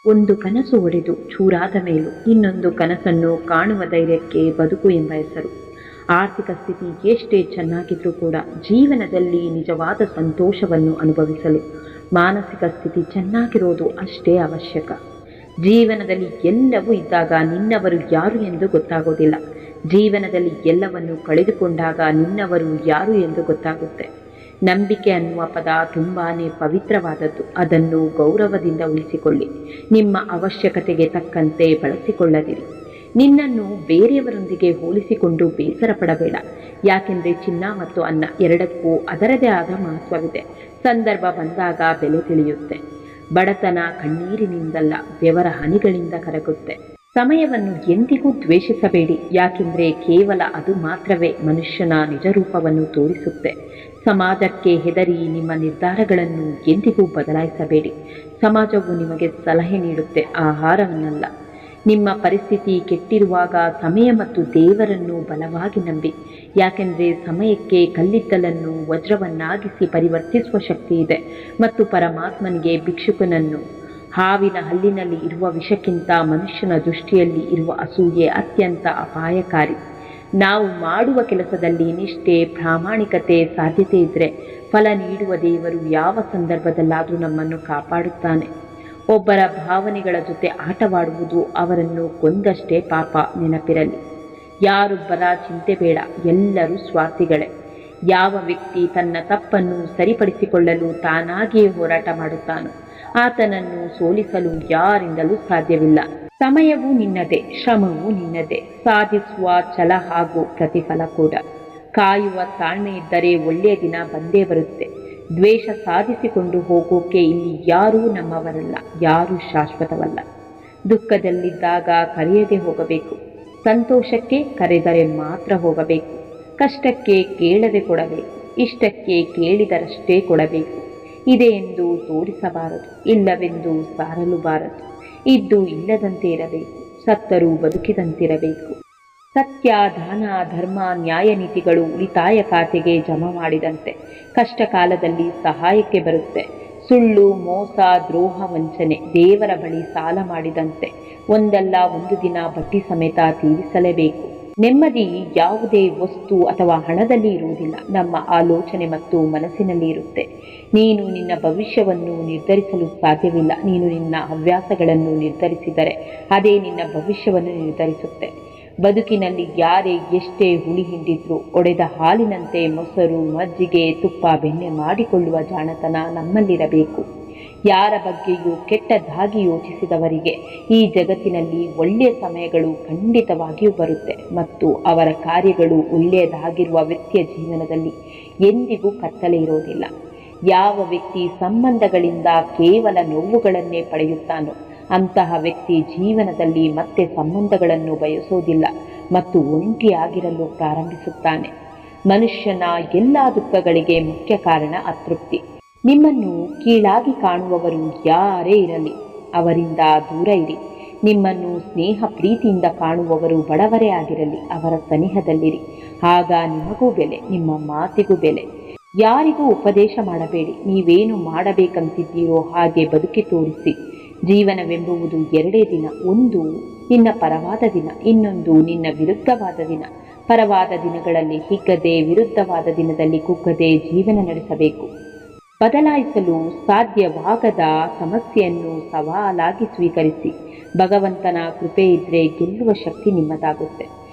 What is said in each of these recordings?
ಒಂದು ಕನಸು ಒಡೆದು ಚೂರಾದ ಮೇಲೂ ಇನ್ನೊಂದು ಕನಸನ್ನು ಕಾಣುವ ಧೈರ್ಯಕ್ಕೆ ಬದುಕು ಎಂಬ ಹೆಸರು. ಆರ್ಥಿಕ ಸ್ಥಿತಿ ಎಷ್ಟೇ ಚೆನ್ನಾಗಿದ್ರೂ ಕೂಡ ಜೀವನದಲ್ಲಿ ನಿಜವಾದ ಸಂತೋಷವನ್ನು ಅನುಭವಿಸಲು ಮಾನಸಿಕ ಸ್ಥಿತಿ ಚೆನ್ನಾಗಿರೋದು ಅಷ್ಟೇ ಅವಶ್ಯಕ. ಜೀವನದಲ್ಲಿ ಎಲ್ಲವೂ ಇದ್ದಾಗ ನಿನ್ನವರು ಯಾರು ಎಂದು ಗೊತ್ತಾಗೋದಿಲ್ಲ. ಜೀವನದಲ್ಲಿ ಎಲ್ಲವನ್ನು ಕಳೆದುಕೊಂಡಾಗ ನಿನ್ನವರು ಯಾರು ಎಂದು ಗೊತ್ತಾಗುತ್ತೆ. ನಂಬಿಕೆ ಅನ್ನುವ ಪದ ತುಂಬಾನೇ ಪವಿತ್ರವಾದದ್ದು. ಅದನ್ನು ಗೌರವದಿಂದ ಉಳಿಸಿಕೊಳ್ಳಿ. ನಿಮ್ಮ ಅವಶ್ಯಕತೆಗೆ ತಕ್ಕಂತೆ ಬಳಸಿಕೊಳ್ಳದಿರಿ. ನಿನ್ನನ್ನು ಬೇರೆಯವರೊಂದಿಗೆ ಹೋಲಿಸಿಕೊಂಡು ಬೇಸರ ಪಡಬೇಡ. ಯಾಕೆಂದರೆ ಚಿನ್ನ ಮತ್ತು ಅನ್ನ ಎರಡಕ್ಕೂ ಅದರದೇ ಆದ ಮಹತ್ವವಿದೆ. ಸಂದರ್ಭ ಬಂದಾಗ ಬೆಲೆ ತಿಳಿಯುತ್ತೆ. ಬಡತನ ಕಣ್ಣೀರಿನಿಂದಲ್ಲ, ಬೆವರ ಹನಿಗಳಿಂದ ಕರಗುತ್ತೆ. ಸಮಯವನ್ನು ಎಂದಿಗೂ ದ್ವೇಷಿಸಬೇಡಿ. ಯಾಕೆಂದರೆ ಕೇವಲ ಅದು ಮಾತ್ರವೇ ಮನುಷ್ಯನ ನಿಜ ರೂಪವನ್ನು ತೋರಿಸುತ್ತೆ. ಸಮಾಜಕ್ಕೆ ಹೆದರಿ ನಿಮ್ಮ ನಿರ್ಧಾರಗಳನ್ನು ಎಂದಿಗೂ ಬದಲಾಯಿಸಬೇಡಿ. ಸಮಾಜವು ನಿಮಗೆ ಸಲಹೆ ನೀಡುತ್ತೆ, ಆಹಾರವನ್ನಲ್ಲ. ನಿಮ್ಮ ಪರಿಸ್ಥಿತಿ ಕೆಟ್ಟಿರುವಾಗ ಸಮಯ ಮತ್ತು ದೇವರನ್ನು ಬಲವಾಗಿ ನಂಬಿ. ಯಾಕೆಂದರೆ ಸಮಯಕ್ಕೆ ಕಲ್ಲಿದ್ದಲನ್ನು ವಜ್ರವನ್ನಾಗಿಸಿ ಪರಿವರ್ತಿಸುವ ಶಕ್ತಿ ಇದೆ ಮತ್ತು ಪರಮಾತ್ಮನಿಗೆ ಭಿಕ್ಷುಕನನ್ನು ಹಾವಿನ ಹಲ್ಲಿನಲ್ಲಿ ಇರುವ ವಿಷಕ್ಕಿಂತ ಮನುಷ್ಯನ ದೃಷ್ಟಿಯಲ್ಲಿ ಇರುವ ಅಸೂಯೆ ಅತ್ಯಂತ ಅಪಾಯಕಾರಿ. ನಾವು ಮಾಡುವ ಕೆಲಸದಲ್ಲಿ ನಿಷ್ಠೆ, ಪ್ರಾಮಾಣಿಕತೆ, ಸಾಧ್ಯತೆ ಇದ್ದರೆ ಫಲ ನೀಡುವ ದೇವರು ಯಾವ ಸಂದರ್ಭದಲ್ಲಾದರೂ ನಮ್ಮನ್ನು ಕಾಪಾಡುತ್ತಾನೆ. ಒಬ್ಬರ ಭಾವನೆಗಳ ಜೊತೆ ಆಟವಾಡುವುದು ಅವರನ್ನು ಕೊಂದಷ್ಟೇ ಪಾಪ. ನೆನಪಿರಲಿ, ಯಾರೊಬ್ಬರ ಚಿಂತೆ ಬೇಡ, ಎಲ್ಲರೂ ಸ್ವಾರ್ಥಿಗಳೇ. ಯಾವ ವ್ಯಕ್ತಿ ತನ್ನ ತಪ್ಪನ್ನು ಸರಿಪಡಿಸಿಕೊಳ್ಳಲು ತಾನಾಗಿಯೇ ಹೋರಾಟ ಮಾಡುತ್ತಾನೋ ಆತನನ್ನು ಸೋಲಿಸಲು ಯಾರಿಂದಲೂ ಸಾಧ್ಯವಿಲ್ಲ. ಸಮಯವೂ ನಿನ್ನದೇ, ಶ್ರಮವೂ ನಿನ್ನದೇ, ಸಾಧಿಸುವ ಛಲ ಹಾಗೂ ಪ್ರತಿಫಲ ಕೂಡ. ಕಾಯುವ ತಾಳ್ಮೆ ಇದ್ದರೆ ಒಳ್ಳೆಯ ದಿನ ಬಂದೇ ಬರುತ್ತೆ. ದ್ವೇಷ ಸಾಧಿಸಿಕೊಂಡು ಹೋಗೋಕೆ ಇಲ್ಲಿ ಯಾರೂ ನಮ್ಮವರಲ್ಲ, ಯಾರೂ ಶಾಶ್ವತವಲ್ಲ. ದುಃಖದಲ್ಲಿದ್ದಾಗ ಕರೆಯದೆ ಹೋಗಬೇಕು. ಸಂತೋಷಕ್ಕೆ ಕರೆದರೆ ಮಾತ್ರ ಹೋಗಬೇಕು. ಕಷ್ಟಕ್ಕೆ ಕೇಳದೆ ಕೊಡಬೇಕು. ಇಷ್ಟಕ್ಕೆ ಕೇಳಿದರಷ್ಟೇ ಕೊಡಬೇಕು. ಇದೆ ಎಂದು ತೋರಿಸಬಾರದು, ಇಲ್ಲವೆಂದು ಸಾರಲುಬಾರದು. ಇದ್ದು ಇಲ್ಲದಂತೆ ಇರಬೇಕು, ಸತ್ತರೂ ಬದುಕಿದಂತಿರಬೇಕು. ಸತ್ಯ, ದಾನ, ಧರ್ಮ, ನ್ಯಾಯ ನೀತಿಗಳು ಉಳಿತಾಯ ಖಾತೆಗೆ ಜಮಾ ಮಾಡಿದಂತೆ ಕಷ್ಟ ಕಾಲದಲ್ಲಿ ಸಹಾಯಕ್ಕೆ ಬರುತ್ತೆ. ಸುಳ್ಳು, ಮೋಸ, ದ್ರೋಹ, ವಂಚನೆ ದೇವರ ಬಳಿ ಸಾಲ ಮಾಡಿದಂತೆ ಒಂದಲ್ಲ ಒಂದು ದಿನ ಬಡ್ಡಿ ಸಮೇತ ತೀರಿಸಲೇಬೇಕು. ನೆಮ್ಮದಿ ಯಾವುದೇ ವಸ್ತು ಅಥವಾ ಹಣದಲ್ಲಿ ಇರುವುದಿಲ್ಲ, ನಮ್ಮ ಆಲೋಚನೆ ಮತ್ತು ಮನಸ್ಸಿನಲ್ಲಿ ಇರುತ್ತೆ. ನೀನು ನಿನ್ನ ಭವಿಷ್ಯವನ್ನು ನಿರ್ಧರಿಸಲು ಸಾಧ್ಯವಿಲ್ಲ. ನೀನು ನಿನ್ನ ಹವ್ಯಾಸಗಳನ್ನು ನಿರ್ಧರಿಸಿದರೆ ಅದೇ ನಿನ್ನ ಭವಿಷ್ಯವನ್ನು ನಿರ್ಧರಿಸುತ್ತೆ. ಬದುಕಿನಲ್ಲಿ ಯಾರೇ ಎಷ್ಟೇ ಹುಳಿ ಹಿಂಡಿದ್ರೂ ಒಡೆದ ಹಾಲಿನಂತೆ ಮೊಸರು, ಮಜ್ಜಿಗೆ, ತುಪ್ಪ, ಬೆಣ್ಣೆ ಮಾಡಿಕೊಳ್ಳುವ ಜಾಣತನ ನಮ್ಮಲ್ಲಿರಬೇಕು. ಯಾರ ಬಗ್ಗೆಯೂ ಕೆಟ್ಟದಾಗಿ ಯೋಚಿಸಿದವರಿಗೆ ಈ ಜಗತ್ತಿನಲ್ಲಿ ಒಳ್ಳೆಯ ಸಮಯಗಳು ಖಂಡಿತವಾಗಿಯೂ ಬರುತ್ತೆ ಮತ್ತು ಅವರ ಕಾರ್ಯಗಳು ಒಳ್ಳೆಯದಾಗಿರುವ ವ್ಯಕ್ತಿಯ ಜೀವನದಲ್ಲಿ ಎಂದಿಗೂ ಕತ್ತಲೆ ಇರೋದಿಲ್ಲ. ಯಾವ ವ್ಯಕ್ತಿ ಸಂಬಂಧಗಳಿಂದ ಕೇವಲ ನೋವುಗಳನ್ನೇ ಪಡೆಯುತ್ತಾನೋ ಅಂತಹ ವ್ಯಕ್ತಿ ಜೀವನದಲ್ಲಿ ಮತ್ತೆ ಸಂಬಂಧಗಳನ್ನು ಬಯಸೋದಿಲ್ಲ ಮತ್ತು ಒಂಟಿಯಾಗಿರಲು ಪ್ರಾರಂಭಿಸುತ್ತಾನೆ. ಮನುಷ್ಯನ ಎಲ್ಲ ದುಃಖಗಳಿಗೆ ಮುಖ್ಯ ಕಾರಣ ಅತೃಪ್ತಿ. ನಿಮ್ಮನ್ನು ಕೀಳಾಗಿ ಕಾಣುವವರು ಯಾರೇ ಇರಲಿ, ಅವರಿಂದ ದೂರ ಇರಿ. ನಿಮ್ಮನ್ನು ಸ್ನೇಹ ಪ್ರೀತಿಯಿಂದ ಕಾಣುವವರು ಬಡವರೇ ಆಗಿರಲಿ, ಅವರ ಸನಿಹದಲ್ಲಿರಿ. ಆಗ ನಿಮಗೂ ಬೆಲೆ, ನಿಮ್ಮ ಮಾತಿಗೂ ಬೆಲೆ. ಯಾರಿಗೂ ಉಪದೇಶ ಮಾಡಬೇಡಿ. ನೀವೇನು ಮಾಡಬೇಕಂತಿದ್ದೀರೋ ಹಾಗೆ ಬದುಕಿ ತೋರಿಸಿ. ಜೀವನವೆಂಬುವುದು ಎರಡೇ ದಿನ. ಒಂದು ನಿನ್ನ ಪರವಾದ ದಿನ, ಇನ್ನೊಂದು ನಿನ್ನ ವಿರುದ್ಧವಾದ ದಿನ. ಪರವಾದ ದಿನಗಳಲ್ಲಿ ಹಿಗ್ಗದೆ, ವಿರುದ್ಧವಾದ ದಿನದಲ್ಲಿ ಕುಗ್ಗದೆ ಜೀವನ ನಡೆಸಬೇಕು. ಬದಲಾಯಿಸಲು ಸಾಧ್ಯವಾಗದ ಸಮಸ್ಯೆಯನ್ನು ಸವಾಲಾಗಿ ಸ್ವೀಕರಿಸಿ. ಭಗವಂತನ ಕೃಪೆ ಇದ್ದರೆ ಗೆಲ್ಲುವ ಶಕ್ತಿ ನಿಮ್ಮದಾಗುತ್ತೆ.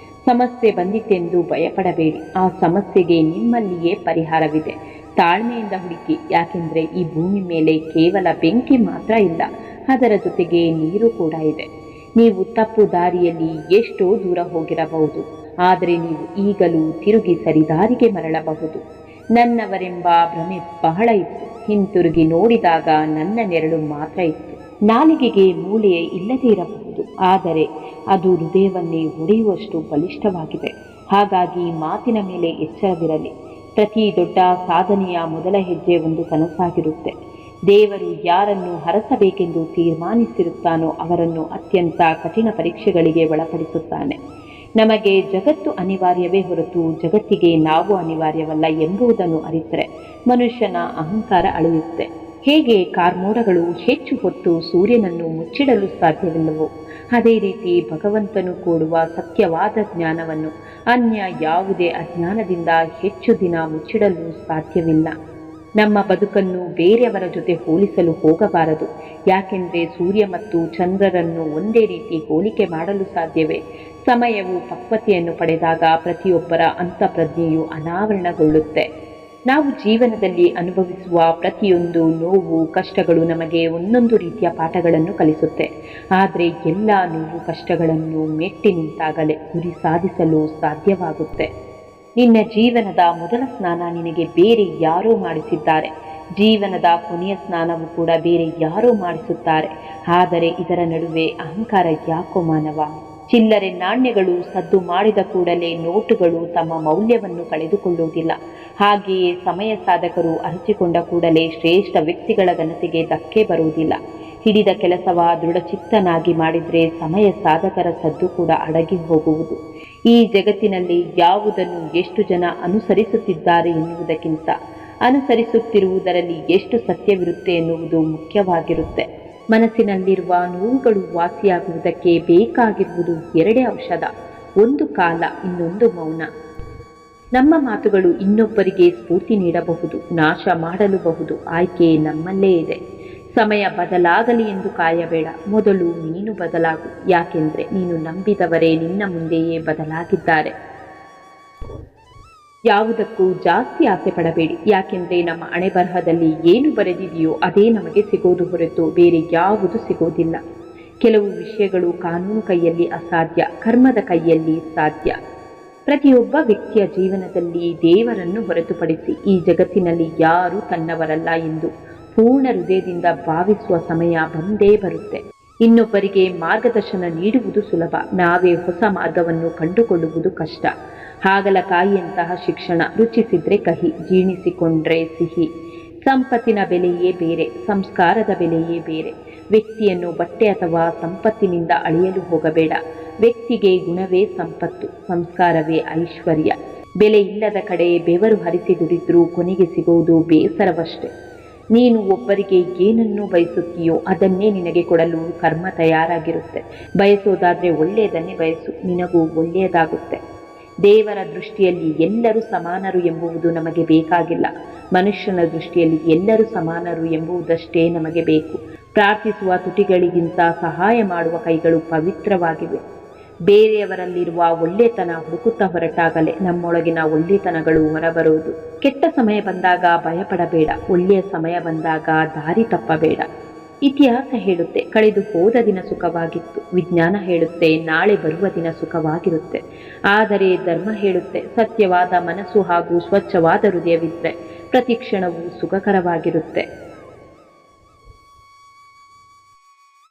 ಸಮಸ್ಯೆ ಬಂದಿತೆಂದು ಭಯಪಡಬೇಡಿ. ಆ ಸಮಸ್ಯೆಗೆ ನಿಮ್ಮಲ್ಲಿಯೇ ಪರಿಹಾರವಿದೆ. ತಾಳ್ಮೆಯಿಂದ ಹುಡುಕಿ. ಯಾಕೆಂದರೆ ಈ ಭೂಮಿ ಮೇಲೆ ಕೇವಲ ಬೆಂಕಿ ಮಾತ್ರ ಇಲ್ಲ, ಅದರ ಜೊತೆಗೆ ನೀರು ಕೂಡ ಇದೆ. ನೀವು ತಪ್ಪು ದಾರಿಯಲ್ಲಿ ಎಷ್ಟೋ ದೂರ ಹೋಗಿರಬಹುದು, ಆದರೆ ನೀವು ಈಗಲೂ ತಿರುಗಿ ಸರಿದಾರಿಗೆ ಮರಳಬಹುದು. ನನ್ನವರೆಂಬ ಭ್ರಮೆ ಬಹಳ ಇತ್ತು. ಹಿಂತಿರುಗಿ ನೋಡಿದಾಗ ನನ್ನ ನೆರಳು ಮಾತ್ರ ಇತ್ತು. ನಾಲಿಗೆಗೆ ಮೂಳೆ ಇಲ್ಲದೇ ಇರಬಹುದು, ಆದರೆ ಅದು ಹೃದಯವನ್ನೇ ಹೊಡೆಯುವಷ್ಟು ಬಲಿಷ್ಠವಾಗಿದೆ. ಹಾಗಾಗಿ ಮಾತಿನ ಮೇಲೆ ಎಚ್ಚರವಿರಲಿ. ಪ್ರತಿ ದೊಡ್ಡ ಸಾಧನೆಯ ಮೊದಲ ಹೆಜ್ಜೆ ಒಂದು ಕನಸಾಗಿರುತ್ತೆ. ದೇವರು ಯಾರನ್ನು ಹರಸಬೇಕೆಂದು ತೀರ್ಮಾನಿಸಿರುತ್ತಾನೋ ಅವರನ್ನು ಅತ್ಯಂತ ಕಠಿಣ ಪರೀಕ್ಷೆಗಳಿಗೆ ಒಳಪಡಿಸುತ್ತಾನೆ. ನಮಗೆ ಜಗತ್ತು ಅನಿವಾರ್ಯವೇ ಹೊರತು ಜಗತ್ತಿಗೆ ನಾವು ಅನಿವಾರ್ಯವಲ್ಲ ಎಂಬುದನ್ನು ಅರಿತರೆ ಮನುಷ್ಯನ ಅಹಂಕಾರ ಅಳೆಯುತ್ತೆ. ಹೇಗೆ ಕಾರ್ಮೋಡಗಳು ಹೆಚ್ಚು ಹೊತ್ತು ಸೂರ್ಯನನ್ನು ಮುಚ್ಚಿಡಲು ಸಾಧ್ಯವಿಲ್ಲವೋ ಅದೇ ರೀತಿ ಭಗವಂತನು ಕೊಡುವ ಸತ್ಯವಾದ ಜ್ಞಾನವನ್ನು ಅನ್ಯ ಯಾವುದೇ ಅಜ್ಞಾನದಿಂದ ಹೆಚ್ಚು ದಿನ ಮುಚ್ಚಿಡಲು ಸಾಧ್ಯವಿಲ್ಲ. ನಮ್ಮ ಬದುಕನ್ನು ಬೇರೆಯವರ ಜೊತೆ ಹೋಲಿಸಲು ಹೋಗಬಾರದು. ಯಾಕೆಂದರೆ ಸೂರ್ಯ ಮತ್ತು ಚಂದ್ರರನ್ನು ಒಂದೇ ರೀತಿ ಹೋಲಿಕೆ ಮಾಡಲು ಸಾಧ್ಯವೇ? ಸಮಯವು ಪಕ್ವತೆಯನ್ನು ಪಡೆದಾಗ ಪ್ರತಿಯೊಬ್ಬರ ಅಂತಃಪ್ರಜ್ಞೆಯು ಅನಾವರಣಗೊಳ್ಳುತ್ತೆ. ನಾವು ಜೀವನದಲ್ಲಿ ಅನುಭವಿಸುವ ಪ್ರತಿಯೊಂದು ನೋವು ಕಷ್ಟಗಳು ನಮಗೆ ಒಂದೊಂದು ರೀತಿಯ ಪಾಠಗಳನ್ನು ಕಲಿಸುತ್ತೆ. ಆದರೆ ಎಲ್ಲ ನೋವು ಕಷ್ಟಗಳನ್ನು ಮೆಟ್ಟಿ ನಿಂತಾಗಲೇ ಗುರಿ ಸಾಧಿಸಲು ಸಾಧ್ಯವಾಗುತ್ತೆ. ನಿನ್ನ ಜೀವನದ ಮೊದಲ ಸ್ನಾನ ನಿನಗೆ ಬೇರೆ ಯಾರೋ ಮಾಡಿಸಿದ್ದಾರೆ. ಜೀವನದ ಕೊನೆಯ ಸ್ನಾನವು ಕೂಡ ಬೇರೆ ಯಾರೋ ಮಾಡಿಸುತ್ತಾರೆ. ಆದರೆ ಇದರ ನಡುವೆ ಅಹಂಕಾರ ಯಾಕೋ ಮಾನವ? ಚಿಲ್ಲರೆ ನಾಣ್ಯಗಳು ಸದ್ದು ಮಾಡಿದ ಕೂಡಲೇ ನೋಟುಗಳು ತಮ್ಮ ಮೌಲ್ಯವನ್ನು ಕಳೆದುಕೊಳ್ಳುವುದಿಲ್ಲ. ಹಾಗೆಯೇ ಸಮಯ ಸಾಧಕರು ಅರಚಿಕೊಂಡ ಕೂಡಲೇ ಶ್ರೇಷ್ಠ ವ್ಯಕ್ತಿಗಳ ಘನತೆಗೆ ಧಕ್ಕೆ ಬರುವುದಿಲ್ಲ. ಹಿಡಿದ ಕೆಲಸವ ದೃಢಚಿತ್ತನಾಗಿ ಮಾಡಿದರೆ ಸಮಯ ಸಾಧಕರ ಸದ್ದು ಕೂಡ ಅಡಗಿ ಹೋಗುವುದು. ಈ ಜಗತ್ತಿನಲ್ಲಿ ಯಾವುದನ್ನು ಎಷ್ಟು ಜನ ಅನುಸರಿಸುತ್ತಿದ್ದಾರೆ ಎನ್ನುವುದಕ್ಕಿಂತ ಅನುಸರಿಸುತ್ತಿರುವುದರಲ್ಲಿ ಎಷ್ಟು ಸತ್ಯವಿರುತ್ತೆ ಎನ್ನುವುದು ಮುಖ್ಯವಾಗಿರುತ್ತೆ. ಮನಸ್ಸಿನಲ್ಲಿರುವ ನೋವುಗಳು ವಾಸಿಯಾಗುವುದಕ್ಕೆ ಬೇಕಾಗಿರುವುದು ಎರಡೇ ಔಷಧ, ಒಂದು ಕಾಲ, ಇನ್ನೊಂದು ಮೌನ. ನಮ್ಮ ಮಾತುಗಳು ಇನ್ನೊಬ್ಬರಿಗೆ ಸ್ಫೂರ್ತಿ ನೀಡಬಹುದು, ನಾಶ ಮಾಡಲೂಬಹುದು. ಆಯ್ಕೆ ನಮ್ಮಲ್ಲೇ ಇದೆ. ಸಮಯ ಬದಲಾಗಲಿ ಎಂದು ಕಾಯಬೇಡ, ಮೊದಲು ನೀನು ಬದಲಾಗು. ಯಾಕೆಂದರೆ ನೀನು ನಂಬಿದವರೇ ನಿನ್ನ ಮುಂದೆಯೇ ಬದಲಾಗಿದ್ದಾರೆ. ಯಾವುದಕ್ಕೂ ಜಾಸ್ತಿ ಆಸೆ ಪಡಬೇಡಿ. ಯಾಕೆಂದರೆ ನಮ್ಮ ಹಣೆಬರಹದಲ್ಲಿ ಏನು ಬರೆದಿದೆಯೋ ಅದೇ ನಮಗೆ ಸಿಗೋದು ಹೊರತು ಬೇರೆ ಯಾವುದು ಸಿಗೋದಿಲ್ಲ. ಕೆಲವು ವಿಷಯಗಳು ಕಾನೂನು ಕೈಯಲ್ಲಿ ಅಸಾಧ್ಯ, ಕರ್ಮದ ಕೈಯಲ್ಲಿ ಸಾಧ್ಯ. ಪ್ರತಿಯೊಬ್ಬ ವ್ಯಕ್ತಿಯ ಜೀವನದಲ್ಲಿ ದೇವರನ್ನು ಹೊರತುಪಡಿಸಿ ಈ ಜಗತ್ತಿನಲ್ಲಿ ಯಾರೂ ತನ್ನವರಲ್ಲ ಎಂದು ಪೂರ್ಣ ಹೃದಯದಿಂದ ಭಾವಿಸುವ ಸಮಯ ಬಂದೇ ಬರುತ್ತೆ. ಇನ್ನೊಬ್ಬರಿಗೆ ಮಾರ್ಗದರ್ಶನ ನೀಡುವುದು ಸುಲಭ, ನಾವೇ ಹೊಸ ಮಾರ್ಗವನ್ನು ಕಂಡುಕೊಳ್ಳುವುದು ಕಷ್ಟ. ಹಾಗಲಕಾಯಿಯಂತಹ ಶಿಕ್ಷಣ ರುಚಿಸಿದ್ರೆ ಕಹಿ, ಜೀರ್ಣಿಸಿಕೊಂಡ್ರೆ ಸಿಹಿ. ಸಂಪತ್ತಿನ ಬೆಲೆಯೇ ಬೇರೆ, ಸಂಸ್ಕಾರದ ಬೆಲೆಯೇ ಬೇರೆ. ವ್ಯಕ್ತಿಯನ್ನು ಬಟ್ಟೆ ಅಥವಾ ಸಂಪತ್ತಿನಿಂದ ಅಳೆಯಲು ಹೋಗಬೇಡ. ವ್ಯಕ್ತಿಗೆ ಗುಣವೇ ಸಂಪತ್ತು, ಸಂಸ್ಕಾರವೇ ಐಶ್ವರ್ಯ. ಬೆಲೆ ಇಲ್ಲದ ಕಡೆ ಬೆವರು ಹರಿಸಿ ದುಡಿದ್ರೂ ಕೊನೆಗೆ ಸಿಗುವುದು ಬೇಸರವಷ್ಟೇ. ನೀನು ಒಬ್ಬರಿಗೆ ಏನನ್ನು ಬಯಸುತ್ತೀಯೋ ಅದನ್ನೇ ನಿನಗೆ ಕೊಡಲು ಕರ್ಮ ತಯಾರಾಗಿರುತ್ತೆ. ಬಯಸೋದಾದರೆ ಒಳ್ಳೆಯದನ್ನೇ ಬಯಸು, ನಿನಗೂ ಒಳ್ಳೆಯದಾಗುತ್ತೆ. ದೇವರ ದೃಷ್ಟಿಯಲ್ಲಿ ಎಲ್ಲರೂ ಸಮಾನರು ಎಂಬುವುದು ನಮಗೆ ಬೇಕಾಗಿಲ್ಲ. ಮನುಷ್ಯನ ದೃಷ್ಟಿಯಲ್ಲಿ ಎಲ್ಲರೂ ಸಮಾನರು ಎಂಬುದಷ್ಟೇ ನಮಗೆ ಬೇಕು. ಪ್ರಾರ್ಥಿಸುವ ತುಟಿಗಳಿಗಿಂತ ಸಹಾಯ ಮಾಡುವ ಕೈಗಳು ಪವಿತ್ರವಾಗಿವೆ. ಬೇರೆಯವರಲ್ಲಿರುವ ಒಳ್ಳೆತನ ಹುಡುಕುತ್ತಾ ಹೊರಟಾಗಲೇ ನಮ್ಮೊಳಗಿನ ಒಳ್ಳೆತನಗಳು ಹೊರಬರುವುದು. ಕೆಟ್ಟ ಸಮಯ ಬಂದಾಗ ಭಯಪಡಬೇಡ, ಒಳ್ಳೆಯ ಸಮಯ ಬಂದಾಗ ದಾರಿ ತಪ್ಪಬೇಡ. ಇತಿಹಾಸ ಹೇಳುತ್ತೆ ಕಳೆದು ಹೋದ ದಿನ ಸುಖವಾಗಿತ್ತು. ವಿಜ್ಞಾನ ಹೇಳುತ್ತೆ ನಾಳೆ ಬರುವ ದಿನ ಸುಖವಾಗಿರುತ್ತೆ. ಆದರೆ ಧರ್ಮ ಹೇಳುತ್ತೆ ಸತ್ಯವಾದ ಮನಸ್ಸು ಹಾಗೂ ಸ್ವಚ್ಛವಾದ ಹೃದಯವಿದ್ದರೆ ಪ್ರತಿ ಕ್ಷಣವೂ ಸುಖಕರವಾಗಿರುತ್ತೆ.